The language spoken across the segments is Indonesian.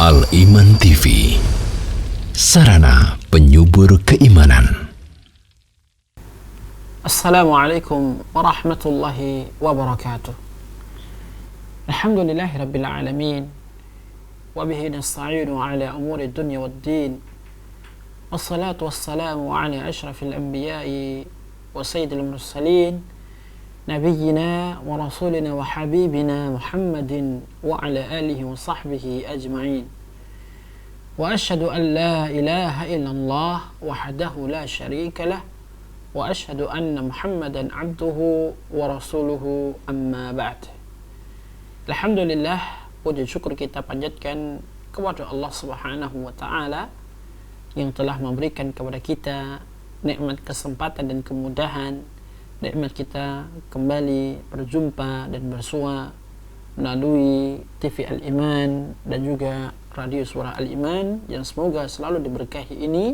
Al-Iman TV, sarana penyubur keimanan. Assalamualaikum warahmatullahi wabarakatuh. Alhamdulillahi rabbil alamin, wabihi nasta'inu ala umuri dunya waddin, wassalatu wassalamu ala ashrafil anbiya'i wa sayyidil mursalin, nabiyyina wa rasulina wa habibina Muhammadin wa ala alihi wa sahbihi ajma'in. Wa ashhadu an la ilaha illallah wahdahu la syarika lah, wa ashhadu anna Muhammadan abduhu wa rasuluhu, amma ba'd. Alhamdulillah, puji syukur kita panjatkan kepada Allah Subhanahu wa taala yang telah memberikan kepada kita nikmat kesempatan dan kemudahan, nikmat kita kembali berjumpa dan bersua melalui TV Al-Iman dan juga radio suara Al-Iman yang semoga selalu diberkahi ini,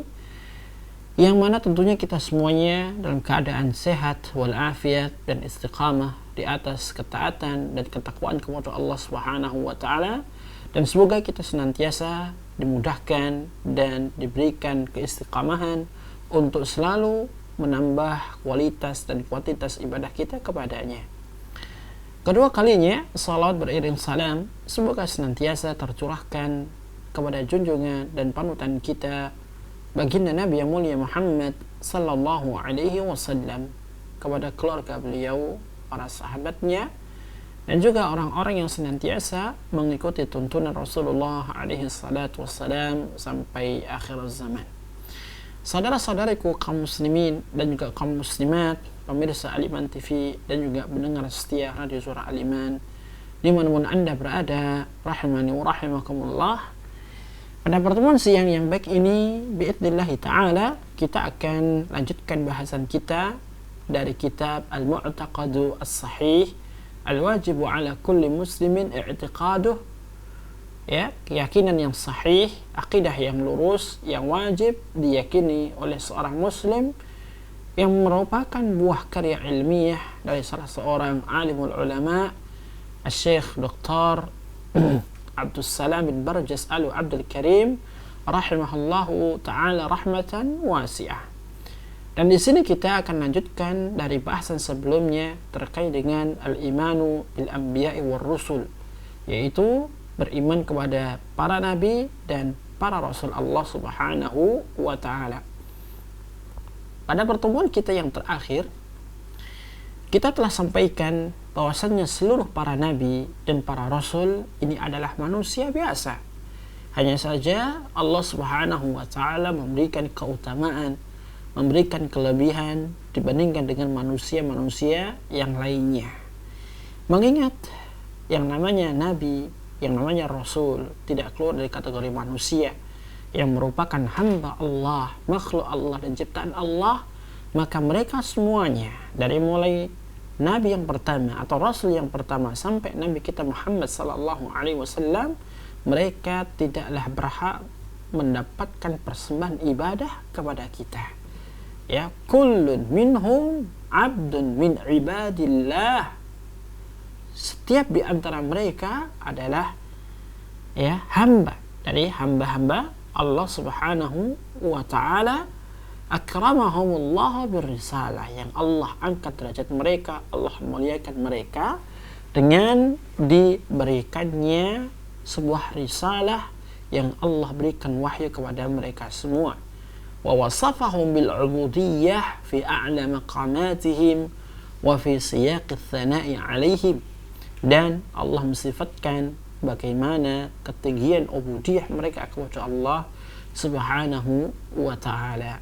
yang mana tentunya kita semuanya dalam keadaan sehat walafiat dan istiqamah di atas ketaatan dan ketakwaan kepada Allah Subhanahu wa taala, dan semoga kita senantiasa dimudahkan dan diberikan keistiqamahan untuk selalu menambah kualitas dan kuantitas ibadah kita kepadanya. Kedua kalinya, salawat beriring salam semoga senantiasa tercurahkan kepada junjungan dan panutan kita, baginda Nabi yang mulia Muhammad sallallahu alaihi wasallam, kepada keluarga beliau, para sahabatnya, dan juga orang-orang yang senantiasa mengikuti tuntunan Rasulullah alaihi salatu wassalam sampai akhir zaman. Saudara-saudariku kaum muslimin dan juga kaum muslimat, pemirsa Al-Iman TV dan juga pendengar setia radio suara Al-Iman dimanapun anda berada, rahimani wa rahimakumullah. Pada pertemuan siang yang baik ini, biidznillah ta'ala, kita akan lanjutkan bahasan kita dari kitab Al-Mu'taqadu As-Sahih, Al-Wajibu ala kulli muslimin i'tiqaduh, ya, keyakinan yang sahih, akidah yang lurus, yang wajib diyakini oleh seorang muslim, yang merupakan buah karya ilmiah dari salah seorang alimul ulama, Syekh Dr. Abdul Salam bin Barjas Al-Abdul Karim rahimahullahu ta'ala rahmatan wasi'ah. Dan di sini kita akan lanjutkan dari bahasan sebelumnya terkait dengan al-imanu bil anbiya'i war rusul, yaitu beriman kepada para nabi dan para rasul Allah Subhanahu wa taala. Pada pertemuan kita yang terakhir, kita telah sampaikan bahwasannya seluruh para nabi dan para rasul ini adalah manusia biasa. Hanya saja Allah Subhanahu wa taala memberikan keutamaan, memberikan kelebihan dibandingkan dengan manusia-manusia yang lainnya. Mengingat yang namanya nabi, yang namanya rasul tidak keluar dari kategori manusia yang merupakan hamba Allah, makhluk Allah dan ciptaan Allah, maka mereka semuanya dari mulai nabi yang pertama atau rasul yang pertama sampai nabi kita Muhammad sallallahu alaihi wasallam, mereka tidaklah berhak mendapatkan persembahan ibadah kepada kita. Ya, kullun minhum abdun min ibadillah. Setiap di antara mereka adalah, ya, hamba dari hamba-hamba Allah Subhanahu wa taala, akramahumullah birrisalah, yang Allah angkat derajat mereka, Allah muliakan mereka dengan diberikannya sebuah risalah yang Allah berikan wahyu kepada mereka semua. Wa wasafahum bil ubudiyyah fi a'la maqamatihim wa fi siyaqi tsana'i 'alaihim, dan Allah mensifatkan bagaimana ketinggian ubudiyah mereka kepada Allah Subhanahu wa taala.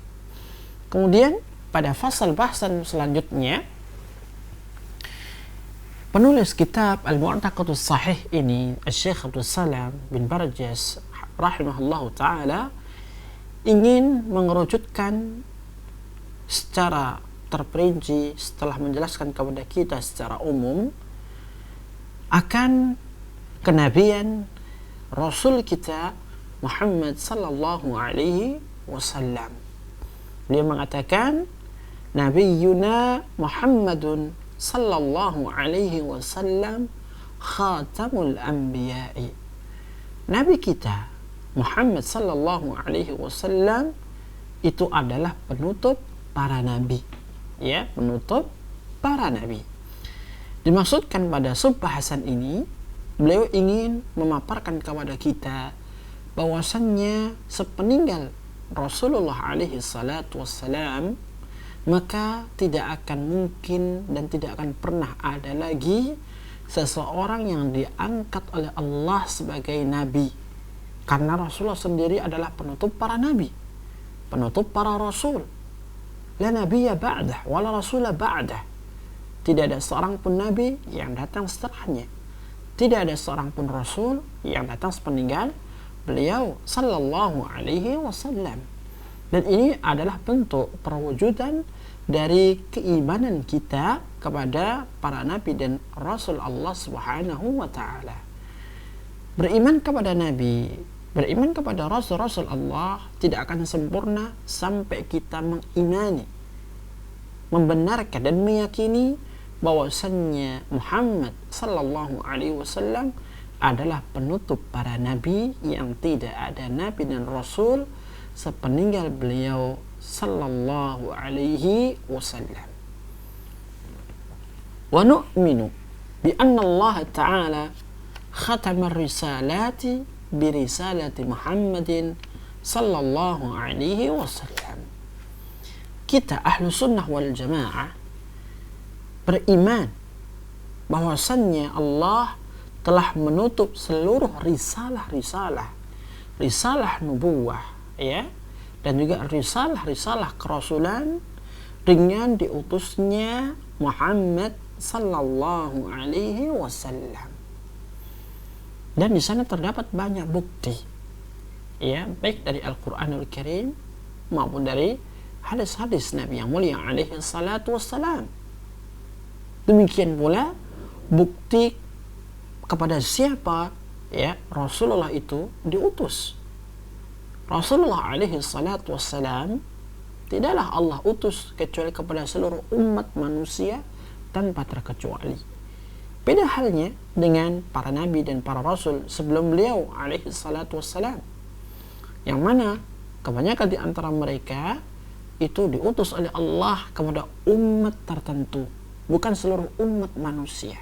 Kemudian pada fasal bahasan selanjutnya, penulis kitab Al-Mu'taqadus Sahih ini, Syekh Abdul Salam bin Barjas rahimahullahu taala, ingin mengerucutkan secara terperinci setelah menjelaskan kepada kita secara umum akan kenabian Rasul kita Muhammad sallallahu alaihi wasallam. Beliau mengatakan, Nabiyuna Muhammadun sallallahu alaihi wasallam khatamul anbiya'i. Nabi kita Muhammad sallallahu alaihi wasallam itu adalah penutup para nabi. Ya, penutup para nabi. Dimaksudkan pada subbahasan ini, beliau ingin memaparkan kepada kita bahwasannya sepeninggal Rasulullah alaihi salatu wassalam, maka tidak akan mungkin dan tidak akan pernah ada lagi seseorang yang diangkat oleh Allah sebagai nabi, karena Rasulullah sendiri adalah penutup para nabi, penutup para rasul. La nabiyya ba'dah wala rasula ba'dah. Tidak ada seorang pun nabi yang datang setelahnya, tidak ada seorang pun rasul yang datang sepeninggal beliau sallallahu alaihi wasallam. Dan ini adalah bentuk perwujudan dari keimanan kita kepada para nabi dan rasul Allah Subhanahu wa taala. Beriman kepada nabi, beriman kepada rasul-rasul Allah tidak akan sempurna sampai kita mengimani, membenarkan dan meyakini bahwasannya Muhammad sallallahu alaihi wasallam adalah penutup para nabi, yang tidak ada nabi dan rasul sepeninggal beliau sallallahu alaihi wasallam. Wa nu'minu bi anna Allah ta'ala khatama risalati bi risalati Muhammadin sallallahu alaihi wasallam. Kita ahlu sunnah wal jamaah beriman bahwasannya Allah telah menutup seluruh risalah nubuwah, ya, dan juga risalah kerasulan dengan diutusnya Muhammad sallallahu alaihi wasallam. Dan di sana terdapat banyak bukti, ya, baik dari Al-Qur'anul Karim maupun dari hadis-hadis Nabi yang mulia alaihi salatu wassalam. Demikian pula bukti kepada siapa, ya, Rasulullah itu diutus. Rasulullah alaihi salatu wassalam tidaklah Allah utus kecuali kepada seluruh umat manusia tanpa terkecuali. Beda halnya dengan para nabi dan para rasul sebelum beliau alaihi salatu wassalam, yang mana kebanyakan di antara mereka itu diutus oleh Allah kepada umat tertentu, bukan seluruh umat manusia.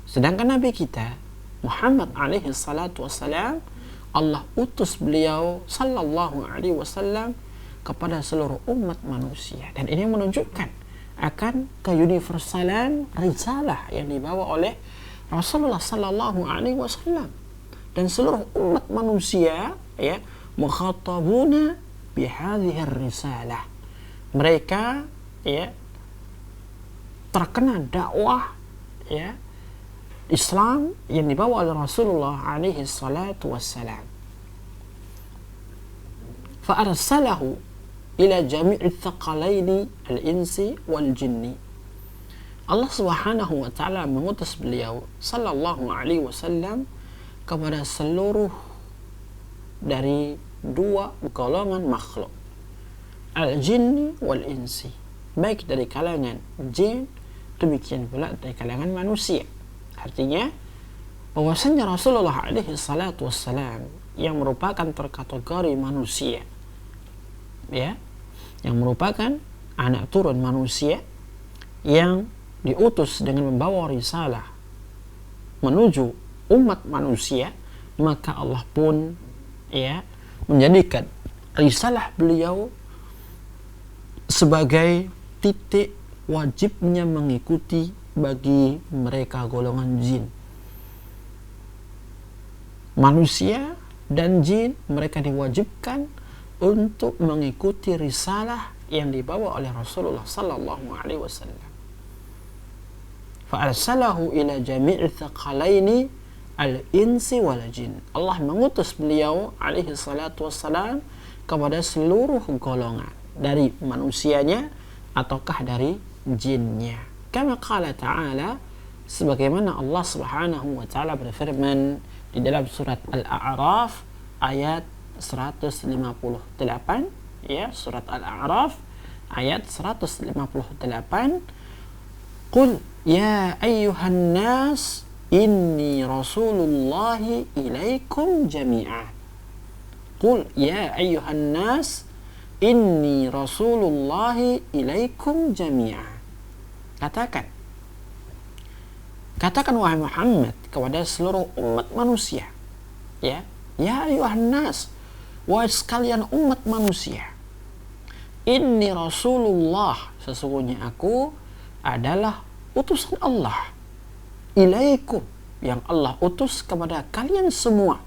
Sedangkan nabi kita Muhammad alaihi salatu wassalam, Allah utus beliau sallallahu alaihi wasallam kepada seluruh umat manusia. Dan ini menunjukkan akan keuniversalan risalah yang dibawa oleh Rasulullah sallallahu alaihi wasallam. Dan seluruh umat manusia, ya, mukhatabuna bihadhihi risalah. Mereka, ya, terkena dakwah, ya, Islam yang dibawa oleh Rasulullah alaihi salatu wassalam. Fa'arsalahu ila jami'i thaqalaini al-insi wal jinni. Allah Subhanahu wa taala mengutus beliau sallallahu alaihi wasallam kepada seluruh dari dua golongan makhluk, al-jinni wal insi, baik dari kalangan jin demikian pula dari kalangan manusia. Artinya bahwasanya Rasulullah alaihi salatu wassalam yang merupakan terkategori manusia, ya, yang merupakan anak turun manusia yang diutus dengan membawa risalah menuju umat manusia, maka Allah pun, ya, menjadikan risalah beliau sebagai titik wajibnya mengikuti bagi mereka golongan jin. Manusia dan jin, mereka diwajibkan untuk mengikuti risalah yang dibawa oleh Rasulullah sallallahu alaihi wasallam. Fa'arsalahu ila jami'i thaqalaini al-insi wal jin. Allah mengutus beliau alaihi salatu wassalam kepada seluruh golongan dari manusianya ataukah dari jinnya. Kama qala ta'ala, sebagaimana Allah Subhanahu wa taala berfirman di dalam surat Al-A'raf ayat 158, ya, surat Al-A'raf ayat 158. Qul ya ayyuhan nas inni rasulullahi ilaikum jami'an. Qul ya ayyuhan nas inni rasulullahi ilaikum jami'a. Katakan wahai Muhammad kepada seluruh umat manusia, ya ayyuhan nas, wahai sekalian umat manusia, inni rasulullah, sesungguhnya aku adalah utusan Allah, ilaikum, yang Allah utus kepada kalian semua,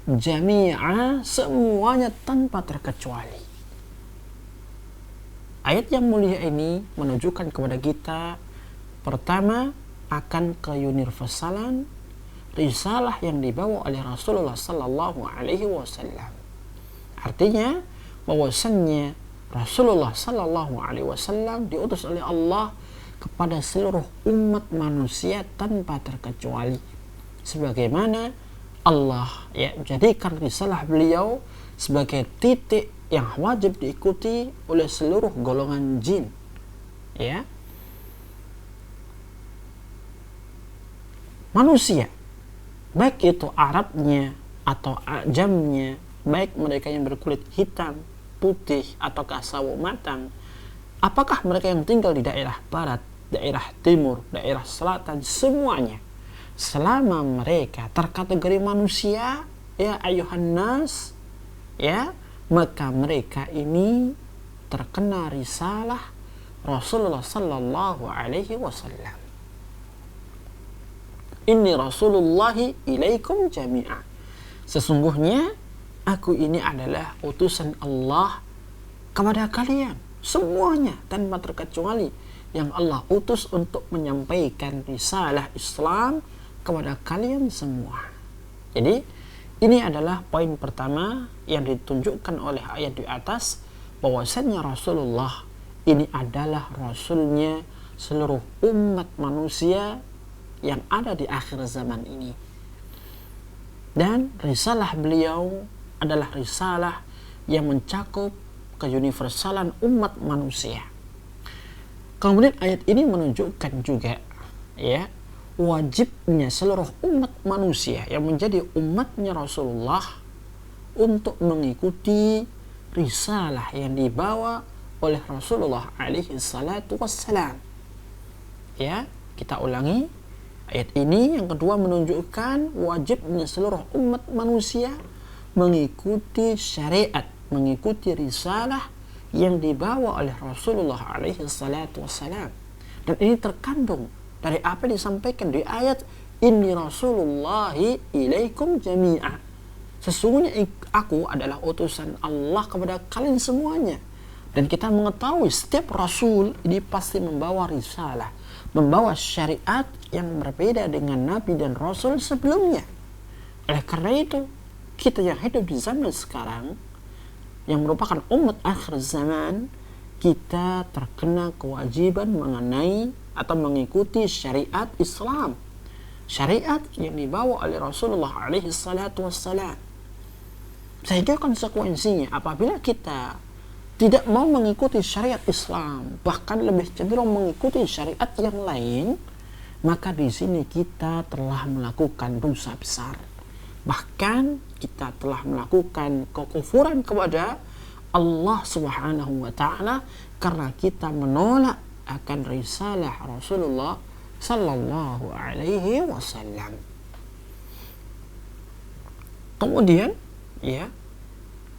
jami'a, semuanya tanpa terkecuali. Ayat yang mulia ini menunjukkan kepada kita, pertama, akan keuniversalan risalah yang dibawa oleh Rasulullah sallallahu alaihi wasallam. Artinya bahwasannya Rasulullah sallallahu alaihi wasallam diutus oleh Allah kepada seluruh umat manusia tanpa terkecuali. Sebagaimana Allah jadikan risalah beliau sebagai titik yang wajib diikuti oleh seluruh golongan jin. Manusia, baik itu Arabnya atau Ajamnya, baik mereka yang berkulit hitam, putih, atau sawo matang, apakah mereka yang tinggal di daerah barat, daerah timur, daerah selatan, semuanya, selama mereka terkategori manusia, ya ayuhan nas, maka mereka ini terkena risalah Rasulullah sallallahu alaihi wasallam. Inni rasulullahi ilaikum jami'a. Sesungguhnya aku ini adalah utusan Allah kepada kalian semuanya tanpa terkecuali, yang Allah utus untuk menyampaikan risalah Islam kepada kalian semua. Jadi ini adalah poin pertama yang ditunjukkan oleh ayat di atas, bahwasannya Rasulullah ini adalah rasulnya seluruh umat manusia yang ada di akhir zaman ini. Dan risalah beliau adalah risalah yang mencakup keuniversalan umat manusia. Kemudian ayat ini menunjukkan juga wajibnya seluruh umat manusia yang menjadi umatnya Rasulullah untuk mengikuti risalah yang dibawa oleh Rasulullah alaihi salatu wassalam. Kita ulangi. Ayat ini yang kedua menunjukkan wajibnya seluruh umat manusia mengikuti syariat, mengikuti risalah yang dibawa oleh Rasulullah alaihi salatu wassalam. Dan ini terkandung dari apa yang disampaikan di ayat inni rasulullahi ilaikum jami'a. Sesungguhnya aku adalah utusan Allah kepada kalian semuanya. Dan kita mengetahui setiap rasul ini pasti membawa risalah, membawa syariat yang berbeda dengan nabi dan rasul sebelumnya. Oleh karena itu, kita yang hidup di zaman sekarang, yang merupakan umat akhir zaman, kita terkena kewajiban mengenai atau mengikuti syariat Islam, syariat yang dibawa oleh Rasulullah alaihi salatu wassalam. Sehingga konsekuensinya apabila kita tidak mau mengikuti syariat Islam, bahkan lebih cenderung mengikuti syariat yang lain, maka di sini kita telah melakukan dosa besar. Bahkan kita telah melakukan kekufuran kepada Allah Subhanahu wa taala karena kita menolak akan risalah Rasulullah sallallahu alaihi wasallam. Kemudian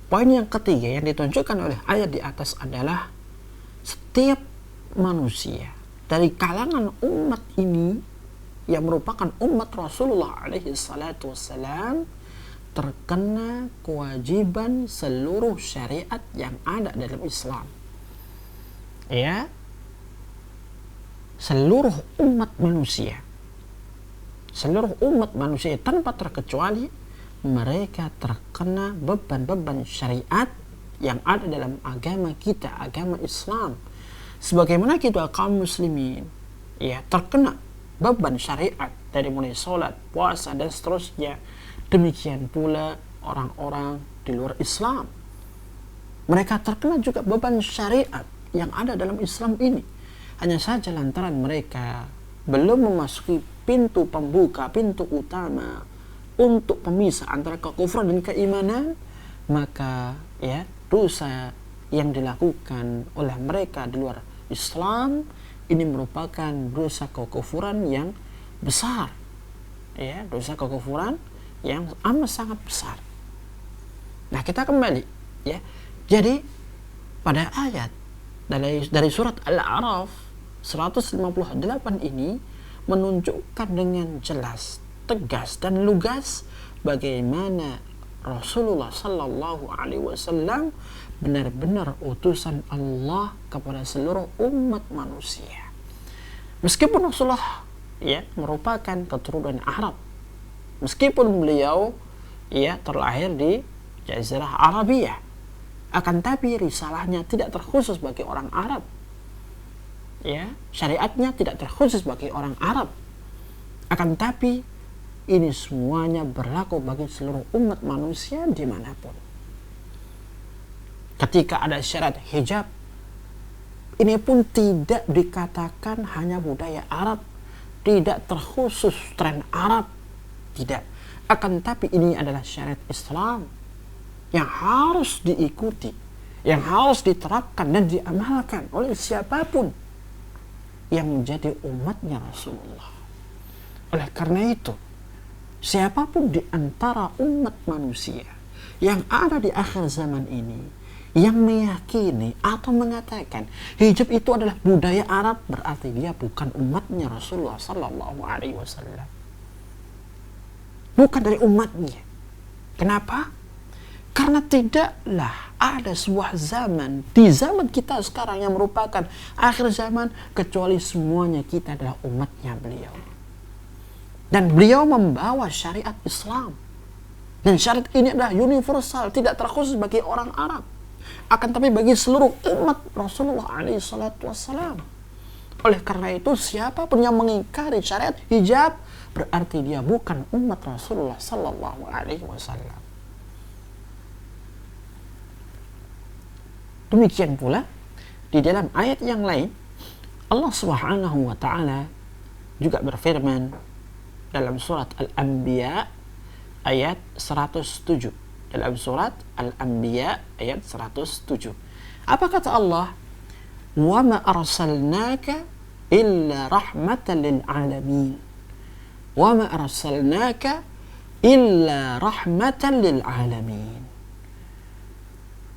poin yang ketiga yang ditunjukkan oleh ayat di atas adalah setiap manusia dari kalangan umat ini yang merupakan umat Rasulullah alaihi salatu wassalam terkena kewajiban seluruh syariat yang ada dalam Islam. Seluruh umat manusia tanpa terkecuali mereka terkena beban-beban syariat yang ada dalam agama kita, agama Islam. Sebagaimana kita kaum muslimin terkena beban syariat dari mulai sholat, puasa, dan seterusnya, demikian pula orang-orang di luar Islam. Mereka terkena juga beban syariat yang ada dalam Islam ini. Hanya saja lantaran mereka belum memasuki pintu pembuka, pintu utama untuk pemisah antara kekufuran dan keimanan, maka ya dosa yang dilakukan oleh mereka di luar Islam ini merupakan dosa kekufuran yang besar, ya, dosa kekufuran yang amat sangat besar. Nah, kita kembali, ya. Jadi pada ayat dari surat Al-A'raf 158 ini menunjukkan dengan jelas, tegas dan lugas bagaimana Rasulullah Sallallahu Alaihi Wasallam benar-benar utusan Allah kepada seluruh umat manusia. Meskipun Rasulullah ya merupakan keturunan Arab, meskipun beliau ya terlahir di Jazirah Arabia, akan tapi risalahnya tidak terkhusus bagi orang Arab. Ya, syariatnya tidak terkhusus bagi orang Arab. Akan tapi ini semuanya berlaku bagi seluruh umat manusia dimanapun. Ketika ada syarat hijab, ini pun tidak dikatakan hanya budaya Arab, tidak terkhusus tren Arab, tidak. Akan tapi ini adalah syariat Islam yang harus diikuti, yang harus diterapkan dan diamalkan oleh siapapun yang menjadi umatnya Rasulullah. Oleh karena itu, siapapun di antara umat manusia yang ada di akhir zaman ini yang meyakini atau mengatakan hijab itu adalah budaya Arab, berarti dia bukan umatnya Rasulullah Sallallahu Alaihi Wasallam, bukan dari umatnya. Kenapa? Karena tidaklah ada sebuah zaman di zaman kita sekarang yang merupakan akhir zaman kecuali semuanya kita adalah umatnya beliau. Dan beliau membawa syariat Islam. Dan syariat ini adalah universal, tidak terkhusus bagi orang Arab. Akan tapi bagi seluruh umat Rasulullah SAW. Oleh karena itu, siapapun yang mengingkari syariat hijab berarti dia bukan umat Rasulullah SAW. Demikian pula di dalam ayat yang lain Allah Subhanahu wa taala juga berfirman dalam surat Al-Anbiya ayat 107. Dalam surat Al-Anbiya ayat 107. Apa kata Allah? "Wa ma arsalnaka illa rahmatan lil alamin." Wa ma arsalnaka illa rahmatan lil alamin.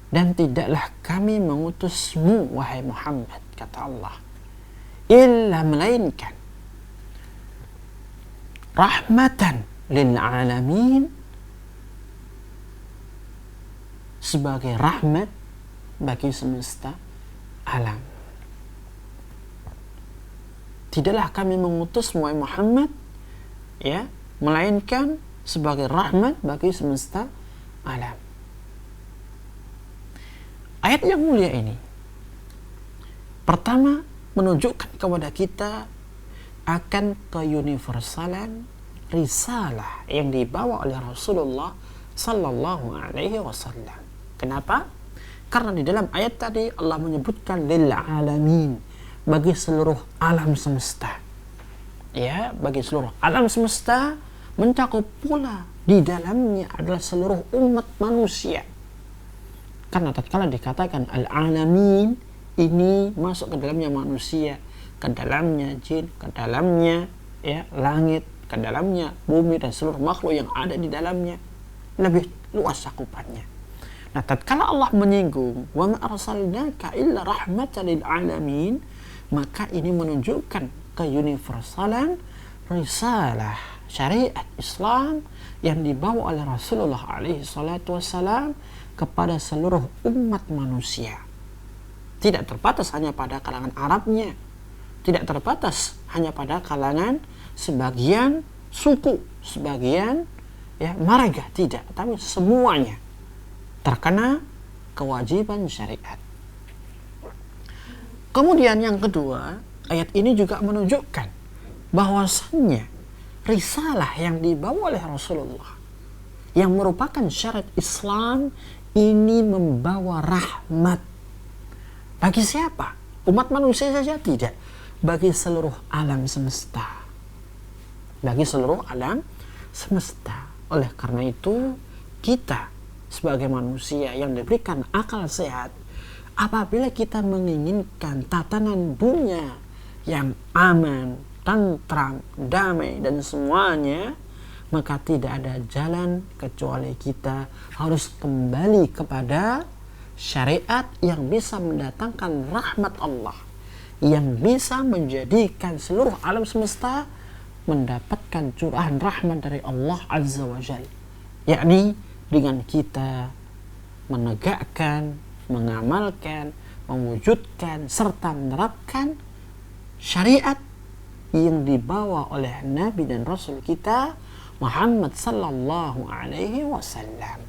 Dan tidaklah kami mengutusmu wahai Muhammad, kata Allah, illa melainkan rahmatan lil alamin, sebagai rahmat bagi semesta alam. Tidaklah kami mengutus wahai Muhammad ya, melainkan sebagai rahmat bagi semesta alam. Ayat yang mulia ini pertama menunjukkan kepada kita akan keuniversalan risalah yang dibawa oleh Rasulullah Sallallahu Alaihi Wasallam. Kenapa? Karena di dalam ayat tadi Allah menyebutkan lil alamin, bagi seluruh alam semesta. Ya, bagi seluruh alam semesta, mencakup pula di dalamnya adalah seluruh umat manusia. Karena tatkala dikatakan al-alamin, ini masuk ke dalamnya manusia, ke dalamnya jin, ke dalamnya ya langit, ke dalamnya bumi dan seluruh makhluk yang ada di dalamnya, lebih luas cakupannya. Nah, tatkala Allah menyinggung wa ma arsalnaka illa rahmatan lil alamin, maka ini menunjukkan keuniversalan risalah syariat Islam yang dibawa oleh Rasulullah alaihi salatu wassalam kepada seluruh umat manusia. Tidak terbatas hanya pada kalangan Arabnya, tidak terbatas hanya pada kalangan sebagian suku, sebagian ya marga, tidak, tapi semuanya terkena kewajiban syariat. Kemudian yang kedua, ayat ini juga menunjukkan bahwasannya risalah yang dibawa oleh Rasulullah yang merupakan syariat Islam ini membawa rahmat bagi siapa? Umat manusia saja? Tidak, bagi seluruh alam semesta, bagi seluruh alam semesta. Oleh karena itu kita sebagai manusia yang diberikan akal sehat, apabila kita menginginkan tatanan dunia yang aman, tentram, damai dan semuanya, maka tidak ada jalan kecuali kita harus kembali kepada syariat yang bisa mendatangkan rahmat Allah, yang bisa menjadikan seluruh alam semesta mendapatkan curahan rahmat dari Allah Azza wa Jal, yakni dengan kita menegakkan, mengamalkan, mewujudkan serta menerapkan syariat yang dibawa oleh Nabi dan Rasul kita Muhammad sallallahu alaihi wasallam.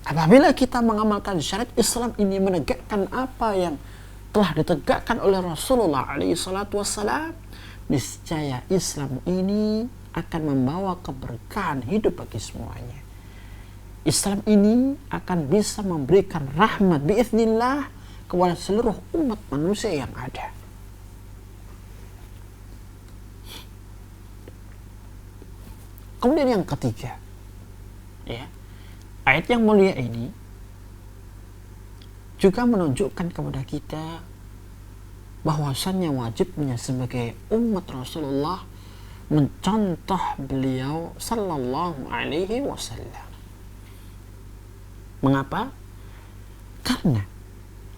Apabila kita mengamalkan syariat Islam ini, menegakkan apa yang telah ditegakkan oleh Rasulullah alaihi salatu wassalam, niscaya Islam ini akan membawa keberkahan hidup bagi semuanya. Islam ini akan bisa memberikan rahmat biiznillah kepada seluruh umat manusia yang ada. Kemudian yang ketiga, ya, ayat yang mulia ini juga menunjukkan kepada kita bahwasannya wajibnya sebagai umat Rasulullah mencontoh beliau sallallahu alaihi wasallam. Mengapa? Karena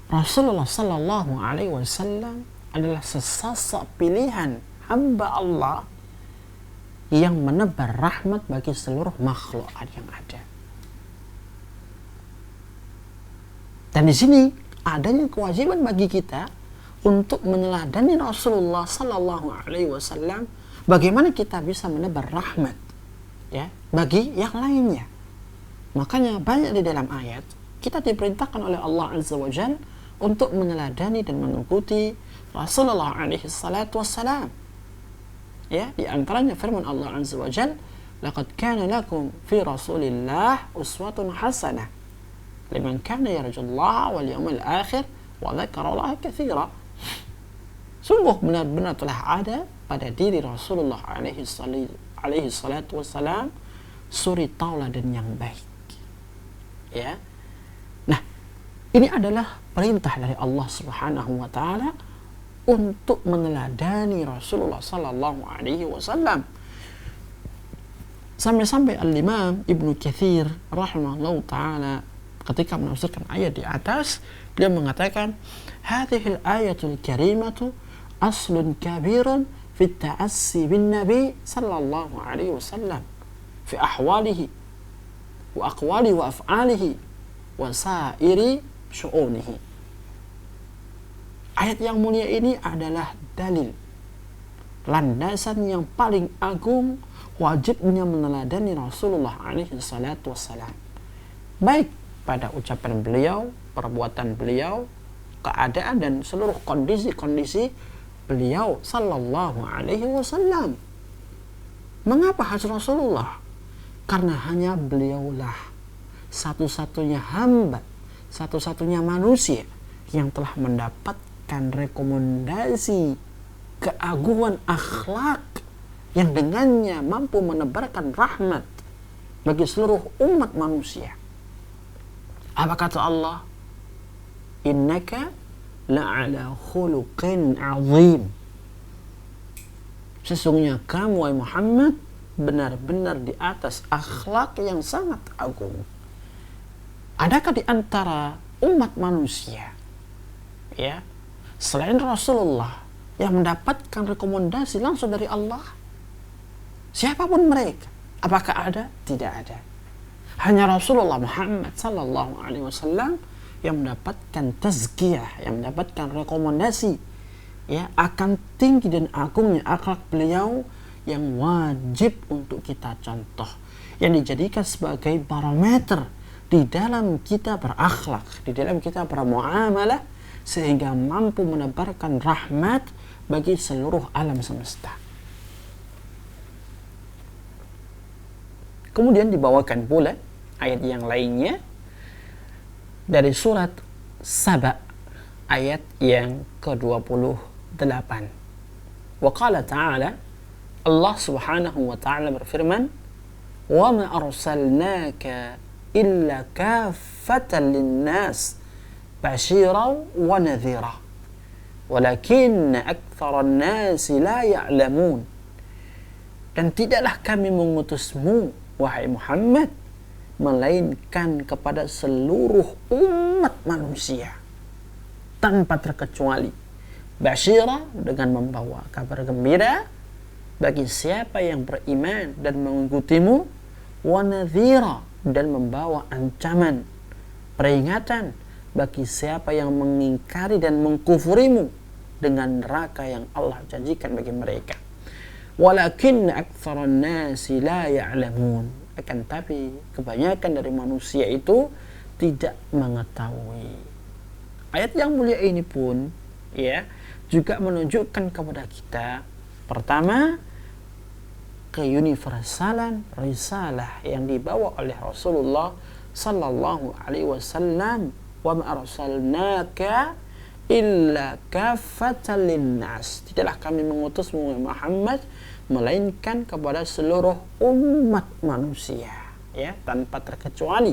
Rasulullah sallallahu alaihi wasallam adalah sesosok pilihan hamba Allah yang menebar rahmat bagi seluruh makhluk yang ada. Dan di sini adanya kewajiban bagi kita untuk meneladani Rasulullah sallallahu alaihi wasallam, bagaimana kita bisa menebar rahmat, ya, bagi yang lainnya. Makanya banyak di dalam ayat kita diperintahkan oleh Allah Azza wa Jalla untuk meneladani dan mengikuti Rasulullah alaihi salatu wassalam. Ya, di antaranya firman Allah Azza wa Jalla, "Laqad kana lakum fi Rasulillah uswatun hasanah liman kana yarjullaha wal yawmal akhir wa dzakarallaha katsira." Sungguh benar-benar telah ada pada diri Rasulullah alaihi salatu wassalam suri tauladan yang baik. Ya. Nah, ini adalah perintah dari Allah Subhanahu wa taala untuk meneladani Rasulullah sallallahu alaihi wasallam. Sampai-sampai Al-Imam Ibnu Katsir rahimahullah taala ketika menafsirkan ayat di atas, beliau mengatakan, "Hadhil ayatul karimatu aslun kabirun fi ta'assi bin nabi sallallahu alaihi wasallam fi ahwalihi wa aqwalihi wa af'alihi wa sa'iri syu'unihi." Ayat yang mulia ini adalah dalil, landasan yang paling agung wajibnya meneladani Rasulullah alaihi salatu wassalam, baik pada ucapan beliau, perbuatan beliau, keadaan dan seluruh kondisi-kondisi beliau sallallahu alaihi wasallam. Mengapa harus Rasulullah? Karena hanya beliaulah satu-satunya hamba, satu-satunya manusia yang telah mendapatkan rekomendasi keagungan akhlak yang dengannya mampu menebarkan rahmat bagi seluruh umat manusia. Apa kata Allah? Innaka la'ala khuluqin azim. Sesungguhnya kamu, wahai Muhammad, benar-benar di atas akhlak yang sangat agung. Adakah di antara umat manusia, ya, selain Rasulullah yang mendapatkan rekomendasi langsung dari Allah? Siapapun mereka, apakah ada? Tidak ada. Hanya Rasulullah Muhammad sallallahu alaihi wasallam yang mendapatkan tazkiyah, yang mendapatkan rekomendasi, ya, akan tinggi dan agungnya akhlak beliau yang wajib untuk kita contoh, yang dijadikan sebagai barometer di dalam kita berakhlak, di dalam kita bermuamalah, sehingga mampu menebarkan rahmat bagi seluruh alam semesta. Kemudian dibawakan pula ayat yang lainnya dari surat Saba ayat yang ke-28. Wa qala ta'ala, Allah Subhanahu wa ta'ala berfirman, "Wa ma arsalnaka illa kaffatan linnas basyiran wa nadhira walakinna aktsaran nasi la ya'lamun. Dan tidaklah kami mengutusmu wahai Muhammad melainkan kepada seluruh umat manusia tanpa terkecuali, basyira dengan membawa kabar gembira bagi siapa yang beriman dan mengikutimu, wa nadhira dan membawa ancaman peringatan bagi siapa yang mengingkari dan mengkufurimu dengan neraka yang Allah janjikan bagi mereka. Walakin aktsaran nasi la ya'lamun, akan tapi kebanyakan dari manusia itu tidak mengetahui. Ayat yang mulia ini pun ya juga menunjukkan kepada kita, pertama, keuniversalan risalah yang dibawa oleh Rasulullah sallallahu alaihi wasallam, wa ma arsalnaka illa kaffatan linnas, tidaklah kami mengutusmu Muhammad melainkan kepada seluruh umat manusia, ya, tanpa terkecuali.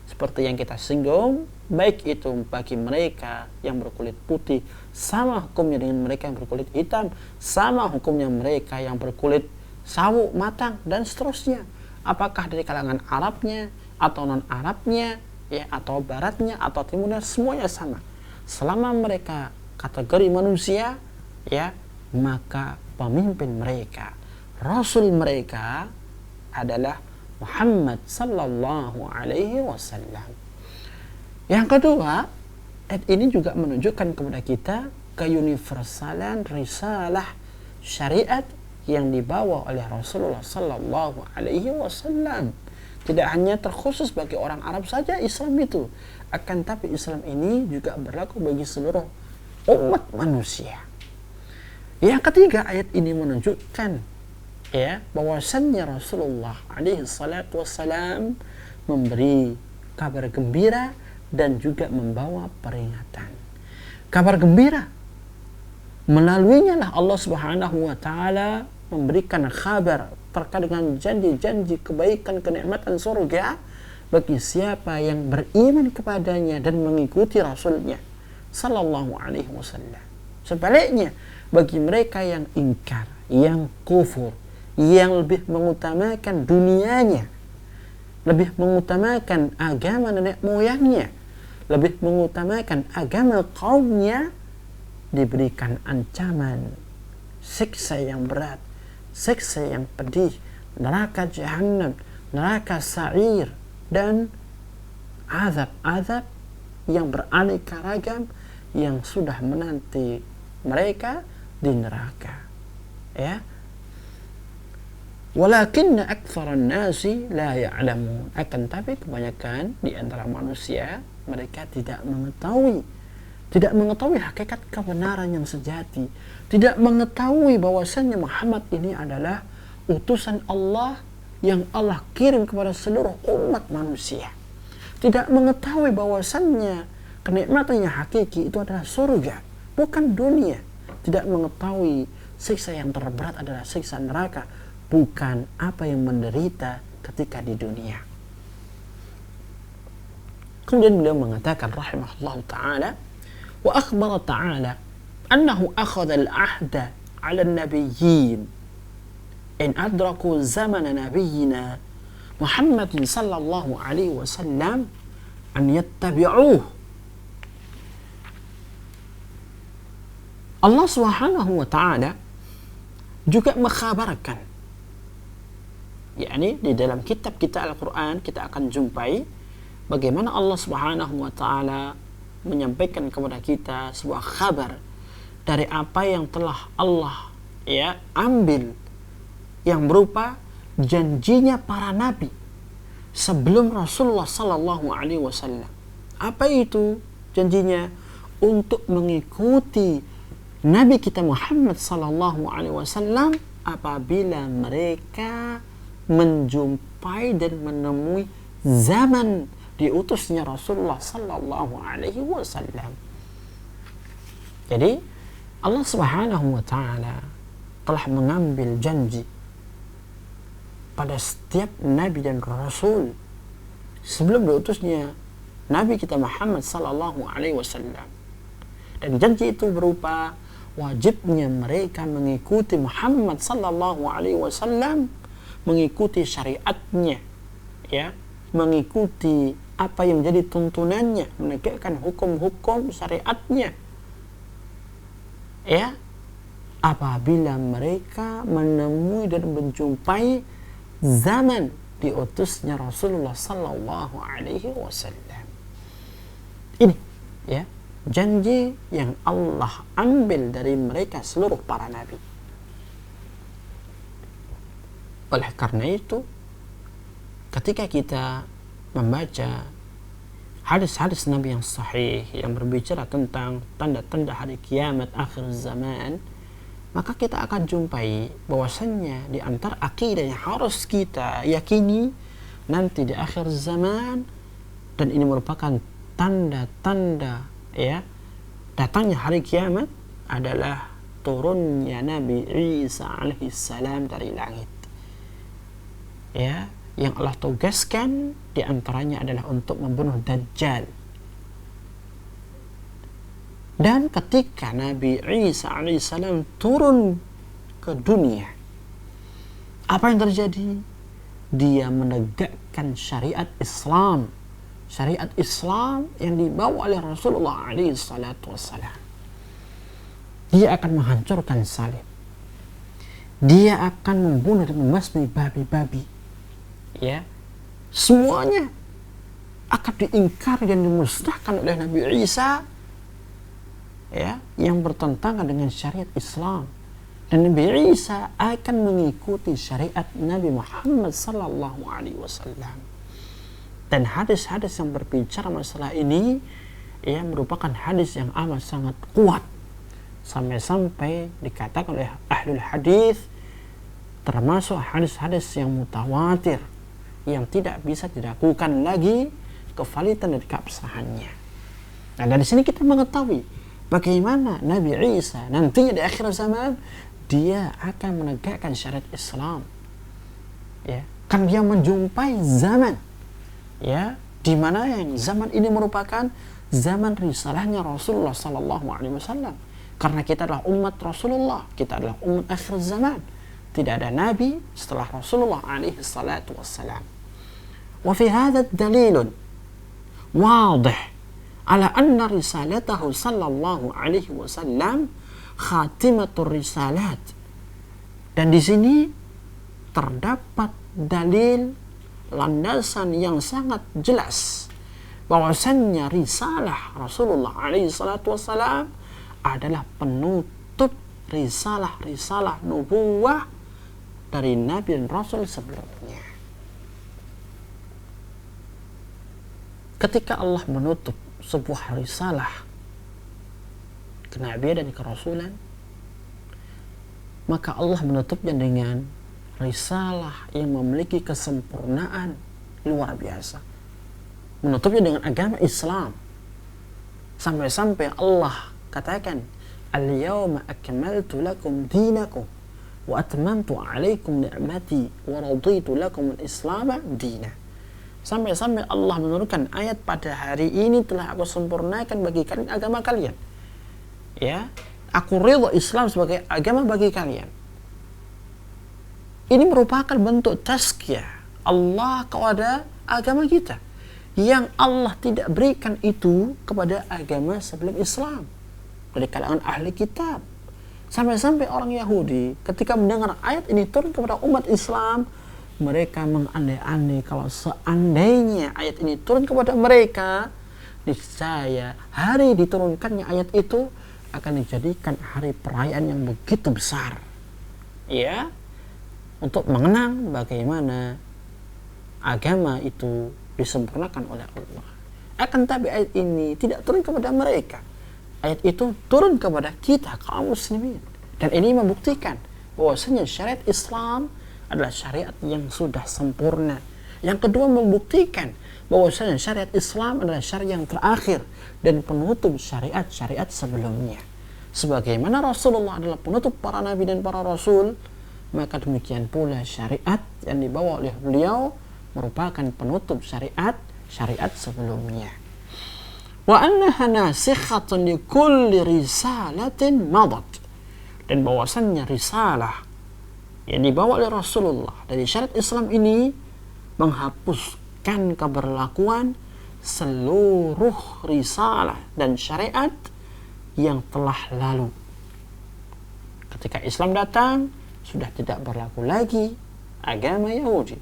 Seperti yang kita singgung, baik itu bagi mereka yang berkulit putih sama hukumnya dengan mereka yang berkulit hitam, sama hukumnya mereka yang berkulit sawo matang dan seterusnya, apakah dari kalangan Arabnya atau non Arabnya, ya, atau baratnya atau timurnya, semuanya sama. Selama mereka kategori manusia, ya, maka pemimpin mereka, rasul mereka adalah Muhammad sallallahu alaihi wasallam. Yang kedua, ayat ini juga menunjukkan kepada kita keuniversalan risalah syariat yang dibawa oleh Rasulullah sallallahu alaihi wasallam. Tidak hanya terkhusus bagi orang Arab saja Islam itu, akan tapi Islam ini juga berlaku bagi seluruh umat manusia. Yang ketiga, ayat ini menunjukkan, ya, bahwasannya Rasulullah alaihi salatu wassalam memberi kabar gembira dan juga membawa peringatan. Kabar gembira, melaluinya lah Allah Subhanahu wa taala memberikan kabar terkait dengan janji-janji kebaikan, kenikmatan surga bagi siapa yang beriman kepadanya dan mengikuti Rasulnya sallallahu alaihi wasallam. Sebaliknya, bagi mereka yang ingkar, yang kufur, yang lebih mengutamakan dunianya, lebih mengutamakan agama nenek moyangnya, lebih mengutamakan agama kaumnya, diberikan ancaman siksa yang berat, siksa yang pedih, neraka jahannam, neraka sa'ir, dan azab-azab yang beraneka ragam yang sudah menanti mereka di neraka, ya. Walakinna aktsaran nasi la ya'lamun, akan tapi kebanyakan di antara manusia mereka tidak mengetahui hakikat kebenaran yang sejati, tidak mengetahui bahwasannya Muhammad ini adalah utusan Allah yang Allah kirim kepada seluruh umat manusia, tidak mengetahui bahwasannya kenikmatan yang hakiki itu adalah surga, bukan dunia, tidak mengetahui siksa yang terberat adalah siksa neraka, bukan apa yang menderita ketika di dunia. Kemudian beliau mengatakan rahimahullah ta'ala, wa akhbara ta'ala annahu akhadha al-ahda 'ala an-nabiyyin in adraku zaman nabiyyina Muhammadin sallallahu alaihi wasallam an yattabi'uhu. Allah Subhanahu wa taala juga mengkhabarkan, yakni di dalam kitab kita Al-Quran kita akan jumpai bagaimana Allah Subhanahu wa taala menyampaikan kepada kita sebuah kabar dari apa yang telah Allah, ya, ambil yang berupa janjinya para nabi sebelum Rasulullah sallallahu alaihi wasallam. Apa itu janjinya? Untuk mengikuti Nabi kita Muhammad sallallahu alaihi wasallam apabila mereka menjumpai dan menemui zaman diutusnya Rasulullah sallallahu alaihi wasallam. Jadi Allah Subhanahu wa taala telah mengambil janji pada setiap nabi dan rasul sebelum diutusnya Nabi kita Muhammad sallallahu alaihi wasallam. Dan janji itu berupa wajibnya mereka mengikuti Muhammad sallallahu alaihi wasallam, mengikuti syariatnya, ya, mengikuti apa yang menjadi tuntunannya, menegakkan hukum-hukum syariatnya, ya, apabila mereka menemui dan menjumpai zaman diutusnya Rasulullah sallallahu alaihi wasallam. Ini, ya, janji yang Allah ambil dari mereka seluruh para nabi. Oleh karena itu, ketika kita membaca hadis-hadis Nabi yang sahih yang berbicara tentang tanda-tanda hari kiamat akhir zaman, maka kita akan jumpai bahwasannya di antara akidah yang harus kita yakini nanti di akhir zaman, dan ini merupakan tanda-tanda, ya, datangnya hari kiamat, adalah turunnya Nabi Isa alaihissalam dari langit, ya, yang Allah tugaskan di antaranya adalah untuk membunuh Dajjal. Dan ketika Nabi Isa alaihissalam turun ke dunia, apa yang terjadi? Dia menegakkan syariat Islam, syariat Islam yang dibawa oleh Rasulullah alaihissalam. Dia akan menghancurkan salib, dia akan membunuh dan membasmi babi-babi, ya, semuanya akan diingkari dan dimusnahkan oleh Nabi Isa, ya, yang bertentangan dengan syariat Islam. Dan Nabi Isa akan mengikuti syariat Nabi Muhammad sallallahu alaihi wasallam. Dan hadis-hadis yang berbicara masalah ini, ya, merupakan hadis yang amat sangat kuat, sampai-sampai dikatakan oleh ahlul hadis termasuk hadis-hadis yang mutawatir, yang tidak bisa diragukan lagi kevalidan dan keabsahannya. Nah, dari sini kita mengetahui bagaimana Nabi Isa nantinya di akhir zaman dia akan menegakkan syariat Islam, ya, kan dia menjumpai zaman, ya, di mana yang zaman ini merupakan zaman risalahnya Rasulullah sallallahu alaihi wasallam. Karena kita adalah umat Rasulullah, kita adalah umat akhir zaman. Tidak ada nabi setelah Rasulullah alaihi salatu wassalam. Wa fi hadha dalilun wadih ala anna risalatahu sallallahu alaihi wasallam khatimatur risalat. Dan di sini terdapat dalil, landasan yang sangat jelas bahwasannya risalah Rasulullah alaihi salatu wassalam adalah penutup risalah-risalah nubuwah dari Nabi dan Rasul sebelumnya. Ketika Allah menutup sebuah risalah kenabian dan kerasulan, maka Allah menutupnya dengan risalah yang memiliki kesempurnaan luar biasa. Menutupnya dengan agama Islam. Sampai-sampai Allah katakan, al-yawma akmaltu lakum dinakum wa atmamtu alaikum ni'mati wa raditu lakum al-islam dina. Sampai-sampai Allah menurunkan ayat, pada hari ini telah aku sempurnakan bagi kalian agama kalian. Ya, aku ridha Islam sebagai agama bagi kalian. Ini merupakan bentuk tazkiyah Allah kepada agama kita, yang Allah tidak berikan itu kepada agama sebelum Islam dari kalangan ahli kitab. Sampai-sampai orang Yahudi ketika mendengar ayat ini turun kepada umat Islam, mereka mengandai-andai kalau seandainya ayat ini turun kepada mereka, niscaya hari diturunkannya ayat itu akan dijadikan hari perayaan yang begitu besar, ya, untuk mengenang bagaimana agama itu disempurnakan oleh Allah. Akan tapi ayat ini tidak turun kepada mereka. Ayat itu turun kepada kita kaum muslimin, dan ini membuktikan bahwasanya syariat Islam adalah syariat yang sudah sempurna. Yang kedua, membuktikan bahwasanya syariat Islam adalah syariat yang terakhir dan penutup syariat-syariat sebelumnya. Sebagaimana Rasulullah adalah penutup para nabi dan para rasul, maka demikian pula syariat yang dibawa oleh beliau merupakan penutup syariat syariat sebelumnya. Wa annaha nasikhatun li kulli risalatin madat. Dan bahwasannya risalah yang dibawa oleh Rasulullah dari syariat Islam ini menghapuskan keberlakuan seluruh risalah dan syariat yang telah lalu. Ketika Islam datang, sudah tidak berlaku lagi agama Yahudi.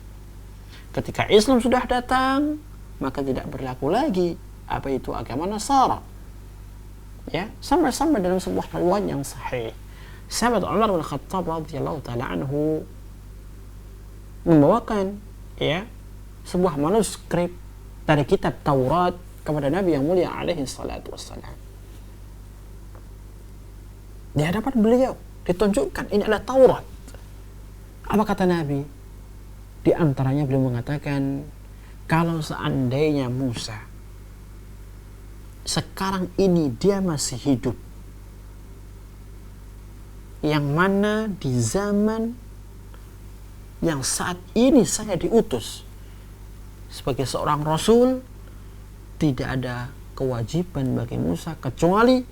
Ketika Islam sudah datang, maka tidak berlaku lagi apa itu agama Nasara. Ya, sama-sama dalam sebuah riwayat yang sahih. Sahabat Umar bin Khattab radhiyallahu taala anhu membawakan ya sebuah manuskrip dari kitab Taurat kepada Nabi yang mulia alaihi salatu wassalam. Di hadapan beliau ditunjukkan ini adalah Taurat. Apa kata Nabi? Di antaranya beliau mengatakan, kalau seandainya Musa sekarang ini dia masih hidup, yang mana di zaman yang saat ini saya diutus sebagai seorang Rasul, tidak ada kewajiban bagi Musa kecuali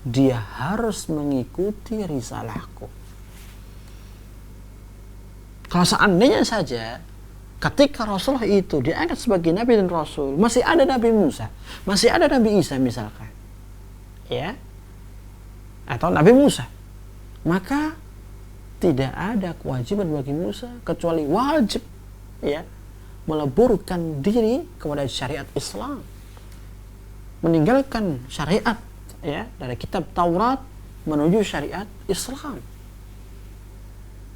dia harus mengikuti risalahku. Kalau seandainya saja ketika Rasulullah itu diangkat sebagai Nabi dan Rasul, masih ada Nabi Musa, masih ada Nabi Isa misalkan, ya, atau Nabi Musa, maka tidak ada kewajiban bagi Musa kecuali wajib ya meleburkan diri kepada syariat Islam, meninggalkan syariat ya dari kitab Taurat menuju syariat Islam.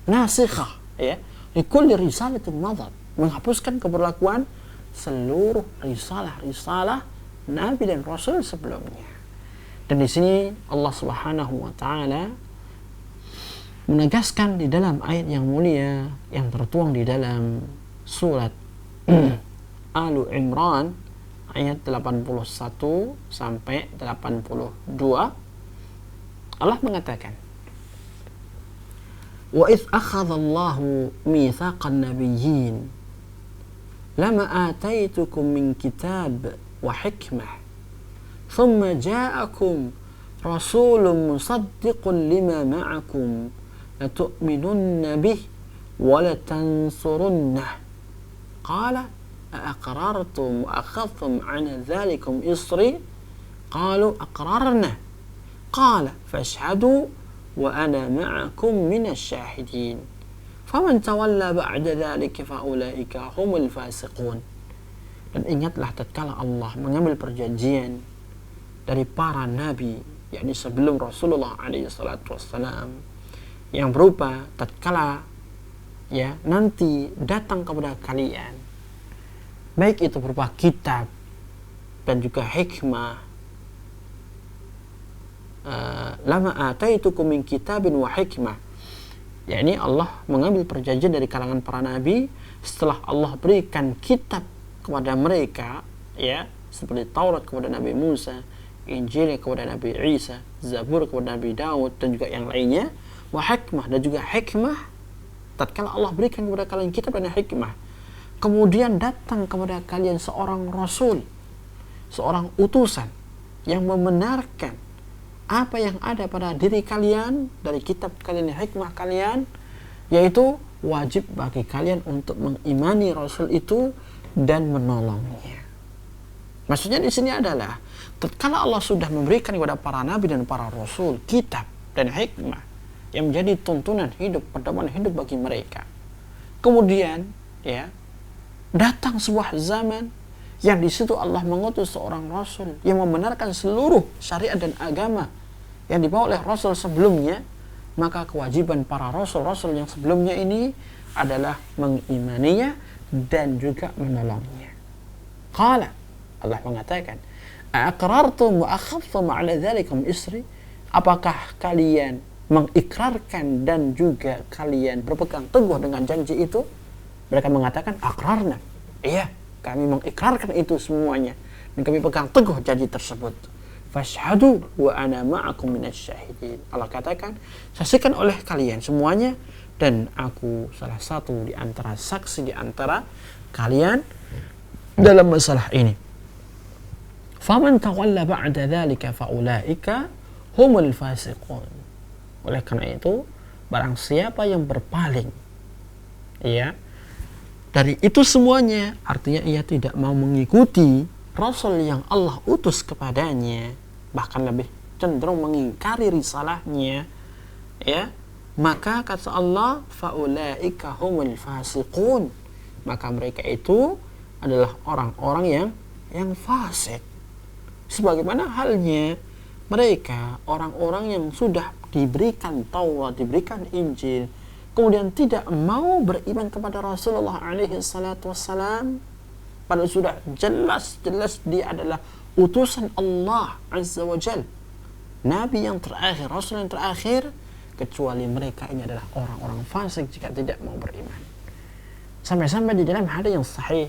Nasikhah ya likulli risalatin madat, menghapuskan keberlakuan seluruh risalah-risalah Nabi dan Rasul sebelumnya. Dan di sini Allah Subhanahu wa taala menegaskan di dalam ayat yang mulia yang tertuang di dalam surat Alu Imran ayat 81 sampai 82, Allah mengatakan, wa idh akhadha Allahu mitsaqan nabiyyin lama ataitukum min kitab wa hikmah thumma ja'akum rasulun musaddiqun lima ma'akum latu'minunna bih wa latansurunnah qala aqrartum wa akhadhtum 'ala dhalikum isri qalu aqrarna qala fashhadu wa ana ma'akum minasy syahidin faman tawalla ba'da dhalika fa ulaika humul fasiqun. Dan ingatlah tatkala Allah mengambil perjanjian dari para nabi, yakni sebelum Rasulullah alaihi salatu wassalam, yang berupa tatkala ya nanti datang kepada kalian baik itu berupa kitab dan juga hikmah, lama ataitukum min kitabin wa hikmah, yakni Allah mengambil perjanjian dari kalangan para nabi setelah Allah berikan kitab kepada mereka ya seperti Taurat kepada Nabi Musa, Injil kepada Nabi Isa, Zabur kepada Nabi Daud dan juga yang lainnya, wa hikmah dan juga hikmah. Tatkala Allah berikan kepada kalian kitab dan hikmah, kemudian datang kepada kalian seorang rasul, seorang utusan yang membenarkan apa yang ada pada diri kalian dari kitab kalian, hikmah kalian, yaitu wajib bagi kalian untuk mengimani rasul itu dan menolongnya. Maksudnya di sini adalah tatkala Allah sudah memberikan kepada para nabi dan para rasul kitab dan hikmah yang menjadi tuntunan hidup, pedoman hidup bagi mereka, kemudian ya datang sebuah zaman yang di situ Allah mengutus seorang rasul yang membenarkan seluruh syariat dan agama yang dibawa oleh rasul sebelumnya, maka kewajiban para rasul-rasul yang sebelumnya ini adalah mengimaninya dan juga menolongnya. Qala, Allah mengatakan, aqrartum wa akhadhtum 'ala dzalikum isri, apakah kalian mengikrarkan dan juga kalian berpegang teguh dengan janji itu? Mereka mengatakan aqrarna, iya, kami mengikrarkan itu semuanya dan kami pegang teguh janji tersebut. Fashhadu wa ana ma'akum minasy syahidin. Allah katakan, saksikan oleh kalian semuanya dan aku salah satu di antara saksi di antara kalian dalam masalah ini. Faman tawalla ba'da dzalika faulaika humul fasiqun. Oleh karena itu, barang siapa yang berpaling ya dari itu semuanya, artinya ia tidak mau mengikuti Rasul yang Allah utus kepadanya, bahkan lebih cenderung mengingkari risalahnya, ya, maka kata Allah, faulaika humul fasiqun, maka mereka itu adalah orang-orang yang fasik. Sebagaimana halnya mereka, orang-orang yang sudah diberikan Taurat, diberikan Injil, kemudian tidak mau beriman kepada Rasulullah alaihi salatu wassalam, padahal sudah jelas-jelas dia adalah utusan Allah azza wa jal, Nabi yang terakhir, Rasul yang terakhir, kecuali mereka ini adalah orang-orang fasik jika tidak mau beriman. Sampai-sampai di dalam hadis yang sahih,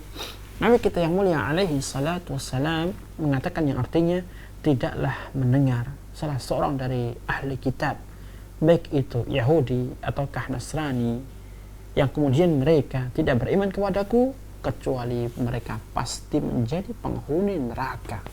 Nabi kita yang mulia alaihi salatu wassalam mengatakan yang artinya, tidaklah mendengar salah seorang dari ahli kitab, baik itu Yahudi ataukah Nasrani, yang kemudian mereka tidak beriman kepadaku, kecuali mereka pasti menjadi penghuni neraka.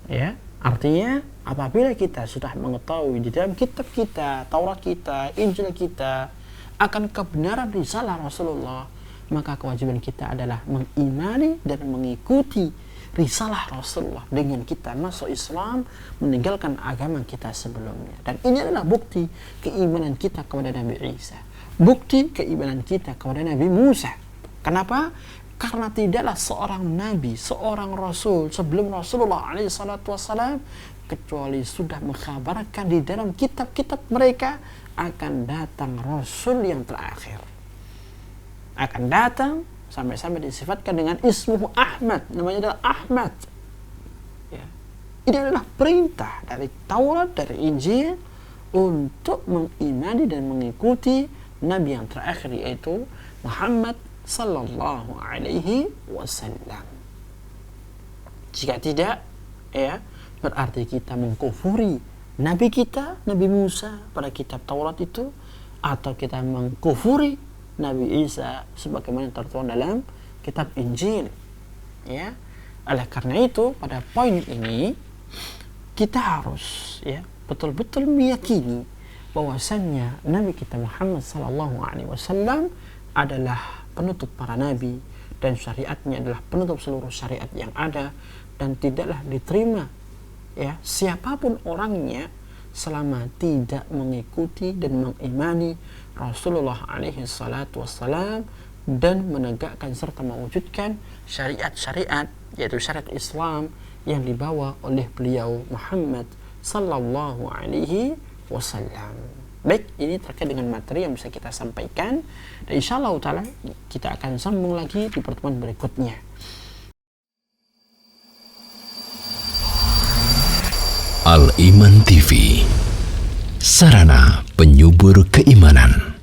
Ya, artinya apabila kita sudah mengetahui di dalam kitab kita, Taurat kita, Injil kita akan kebenaran risalah Rasulullah, maka kewajiban kita adalah mengimani dan mengikuti risalah Rasulullah dengan kita masuk Islam, meninggalkan agama kita sebelumnya. Dan ini adalah bukti keimanan kita kepada Nabi Isa, bukti keimanan kita kepada Nabi Musa. Kenapa? Karena tidaklah seorang nabi, seorang rasul sebelum Rasulullah SAW kecuali sudah mengkhabarkan di dalam kitab-kitab mereka akan datang Rasul yang terakhir. Akan datang sampai-sampai disifatkan dengan ismuhu Ahmad, namanya adalah Ahmad. Ya. Ini adalah perintah dari Taurat, dari Injil untuk mengimani dan mengikuti Nabi yang terakhir, yaitu Muhammad sallallahu alaihi wasallam. Jika tidak, ya, berarti kita mengkufuri Nabi kita, Nabi Musa pada kitab Taurat itu, atau kita mengkufuri Nabi Isa sebagaimana tertuang dalam kitab Injil. Ya, oleh karena itu pada poin ini kita harus ya betul-betul meyakini bahwasannya Nabi kita Muhammad sallallahu alaihi wasallam adalah penutup para nabi dan syariatnya adalah penutup seluruh syariat yang ada, dan tidaklah diterima ya siapapun orangnya selama tidak mengikuti dan mengimani Rasulullah alaihi salatu wassalam dan menegakkan serta mewujudkan syariat-syariat, yaitu syariat Islam yang dibawa oleh beliau Muhammad sallallahu alaihi wasallam. Baik, ini terkait dengan materi yang bisa kita sampaikan, dan insyaallah ta'ala kita akan sambung lagi di pertemuan berikutnya. Al-Iman TV, sarana penyubur keimanan.